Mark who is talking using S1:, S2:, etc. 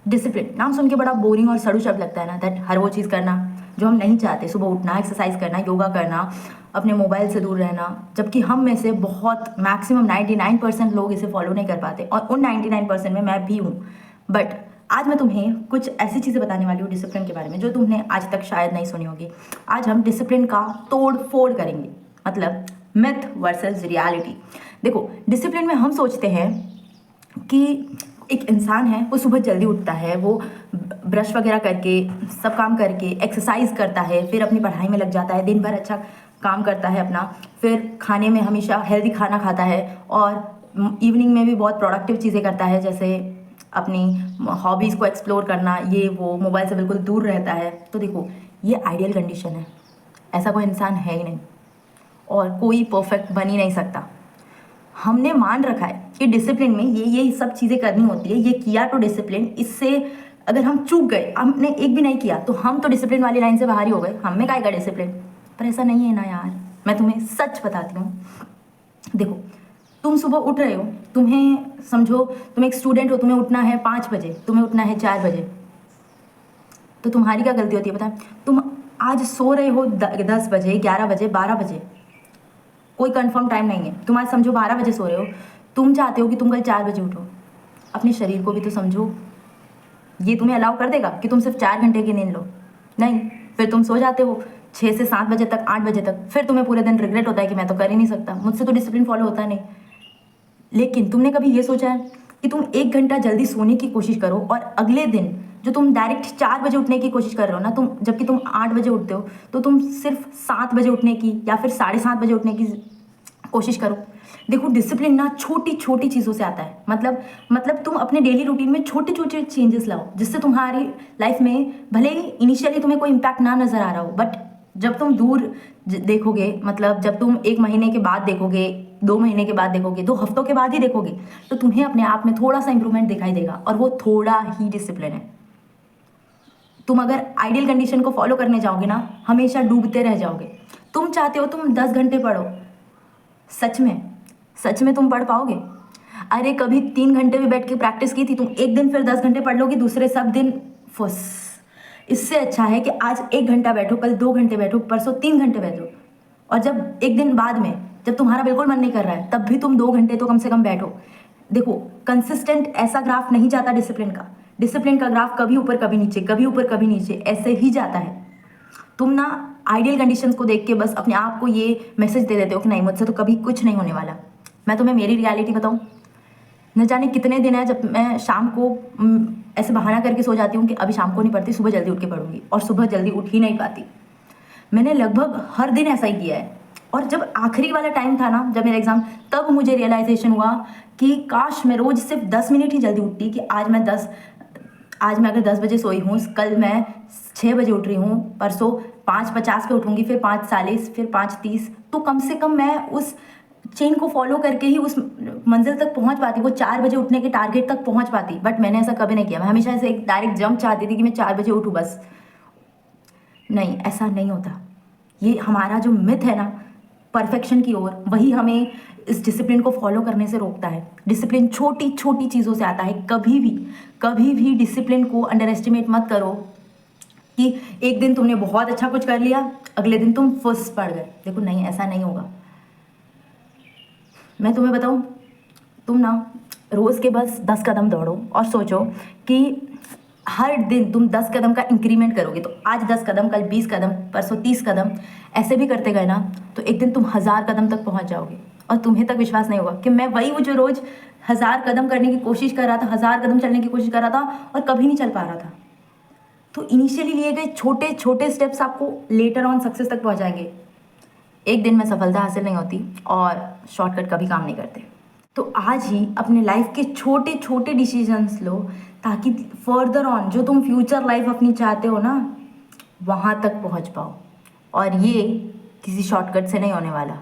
S1: Discipline नाम सुन के बड़ा बोरिंग और सड़ू शब्द लगता है ना, दैट हर वो चीज़ करना जो हम नहीं चाहते, सुबह उठना, एक्सरसाइज करना, योगा करना, अपने मोबाइल से दूर रहना, जबकि हम में से बहुत मैक्सिमम 99% लोग इसे फॉलो नहीं कर पाते और उन 99% में मैं भी हूँ। बट आज मैं तुम्हें कुछ ऐसी चीज़ें बताने वाली हूँ डिसिप्लिन के बारे में जो तुमने आज तक शायद नहीं सुनी होगी। आज हम डिसिप्लिन का तोड़ फोड़ करेंगे, मतलब मिथ वर्सेस रियलिटी। देखो, डिसिप्लिन में हम सोचते हैं कि एक इंसान है, वो सुबह जल्दी उठता है, वो ब्रश वगैरह करके सब काम करके एक्सरसाइज करता है, फिर अपनी पढ़ाई में लग जाता है, दिन भर अच्छा काम करता है अपना, फिर खाने में हमेशा हेल्दी खाना खाता है और इवनिंग में भी बहुत प्रोडक्टिव चीज़ें करता है, जैसे अपनी हॉबीज़ को एक्सप्लोर करना, ये वो मोबाइल से बिल्कुल दूर रहता है। तो देखो, ये आइडियल कंडीशन है, ऐसा कोई इंसान है ही नहीं और कोई परफेक्ट बन ही नहीं सकता। हमने मान रखा है कि डिसिप्लिन में ये सब चीज़ें करनी होती है, ये किया तो डिसिप्लिन, इससे अगर हम चूक गए, हमने एक भी नहीं किया तो हम तो डिसिप्लिन वाली लाइन से बाहर ही हो गए, हम में काय का डिसिप्लिन। पर ऐसा नहीं है ना यार, मैं तुम्हें सच बताती हूँ। देखो, तुम सुबह उठ रहे हो, तुम्हें समझो तुम एक स्टूडेंट हो, तुम्हें उठना है 5 बजे, तुम्हें उठना है 4 बजे, तो तुम्हारी क्या गलती होती है पता है? तुम आज सो रहे हो 10 बजे, 11 बजे, 12 बजे, कोई कंफर्म टाइम नहीं है। तुम आज समझो 12 बजे सो रहे हो, तुम चाहते हो कि तुम कल 4 बजे उठो। अपने शरीर को भी तो समझो, ये तुम्हें अलाउ कर देगा कि तुम सिर्फ 4 घंटे की नींद लो? नहीं, फिर तुम सो जाते हो 6 से 7 बजे तक, 8 बजे तक, फिर तुम्हें पूरे दिन रिग्रेट होता है कि मैं तो कर ही नहीं सकता, मुझसे तो डिसिप्लिन फॉलो होता नहीं। लेकिन तुमने कभी ये सोचा है कि तुम 1 घंटा जल्दी सोने की कोशिश करो और अगले दिन जो तुम डायरेक्ट 4 बजे उठने की कोशिश कर रहे हो ना, तुम जबकि तुम 8 बजे उठते हो, तो तुम सिर्फ 7 बजे उठने की या फिर 7:30 बजे उठने की कोशिश करो। देखो, डिसिप्लिन ना छोटी छोटी चीज़ों से आता है, मतलब तुम अपने डेली रूटीन में छोटे छोटे चेंजेस लाओ, जिससे तुम्हारी लाइफ में भले ही इनिशियली तुम्हें कोई इम्पैक्ट ना नज़र आ रहा हो, बट जब तुम दूर देखोगे, मतलब जब तुम 1 महीने के बाद देखोगे, 2 महीने के बाद देखोगे, 2 हफ्तों के बाद ही देखोगे, तो तुम्हें अपने आप में थोड़ा सा इंप्रूवमेंट दिखाई देगा और वो थोड़ा ही डिसिप्लिन है। तुम अगर आइडियल कंडीशन को फॉलो करने जाओगे ना, हमेशा डूबते रह जाओगे। तुम चाहते हो तुम 10 घंटे पढ़ो, सच में तुम पढ़ पाओगे? अरे कभी 3 घंटे भी बैठ के प्रैक्टिस की थी तुम, एक दिन फिर 10 घंटे पढ़ लोगे, दूसरे सब दिन फुस। इससे अच्छा है कि आज 1 घंटा बैठो, कल 2 घंटे बैठो, परसों 3 घंटे बैठो, और जब एक दिन बाद में जब तुम्हारा बिल्कुल मन नहीं कर रहा है, तब भी तुम 2 घंटे तो कम से कम बैठो। देखो, कंसिस्टेंट ऐसा ग्राफ नहीं जाता डिसिप्लिन का ग्राफ कभी ऊपर कभी नीचे, कभी ऊपर कभी नीचे, ऐसे ही जाता है। तुम ना आइडियल कंडीशंस को देख के बस अपने आप को ये मैसेज दे देते हो कि नहीं, मुझसे तो कभी कुछ नहीं होने वाला। मैं तुम्हें मेरी रियलिटी बताऊं, न जाने कितने दिन है जब मैं शाम को ऐसे बहाना करके सो जाती हूँ कि अभी शाम को नहीं पढ़ती, सुबह जल्दी उठ के पढ़ूंगी, और सुबह जल्दी उठ ही नहीं पाती। मैंने लगभग हर दिन ऐसा ही किया है। और जब आखिरी वाला टाइम था ना, जब मेरा एग्ज़ाम, तब मुझे रियलाइजेशन हुआ कि काश मैं रोज़ सिर्फ 10 मिनट ही जल्दी उठती, कि आज मैं अगर 10 बजे सोई हूँ, कल मैं 6 बजे उठ रही हूँ, परसों 5:50 पे उठूँगी, फिर 5:40, फिर 5:30, तो कम से कम मैं उस चेन को फॉलो करके ही उस मंजिल तक पहुँच पाती, वो 4 बजे उठने के टारगेट तक पहुँच पाती। बट मैंने ऐसा कभी नहीं किया, मैं हमेशा ऐसे एक डायरेक्ट जंप चाहती थी कि मैं 4 बजे उठूँ बस। नहीं, ऐसा नहीं होता। ये हमारा जो मिथ है ना परफेक्शन की ओर, वही हमें इस डिसिप्लिन को फॉलो करने से रोकता है। डिसिप्लिन छोटी छोटी चीज़ों से आता है। कभी भी डिसिप्लिन को अंडर एस्टिमेट मत करो कि एक दिन तुमने बहुत अच्छा कुछ कर लिया, अगले दिन तुम फुस पड़ गए। देखो, नहीं, ऐसा नहीं होगा। मैं तुम्हें बताऊं, तुम ना रोज़ के बस 10 कदम दौड़ो और सोचो कि हर दिन तुम 10 कदम का इंक्रीमेंट करोगे, तो आज 10 कदम, कल 20 कदम, परसों 30 कदम, ऐसे भी करते गए ना, तो एक दिन तुम 1000 कदम तक पहुंच जाओगे। और तुम्हें तक विश्वास नहीं होगा कि मैं वही हूँ जो रोज़ 1000 कदम करने की कोशिश कर रहा था, 1000 कदम चलने की कोशिश कर रहा था और कभी नहीं चल पा रहा था। तो इनिशियली लिए गए छोटे छोटे स्टेप्स आपको लेटर ऑन सक्सेस तक पहुँचाएंगे। एक दिन में सफलता हासिल नहीं होती और शॉर्टकट कभी काम नहीं करते। तो आज ही अपने लाइफ के छोटे छोटे डिसीजंस लो, ताकि फर्दर ऑन जो तुम फ्यूचर लाइफ अपनी चाहते हो ना, वहाँ तक पहुँच पाओ। और ये किसी शॉर्टकट से नहीं होने वाला।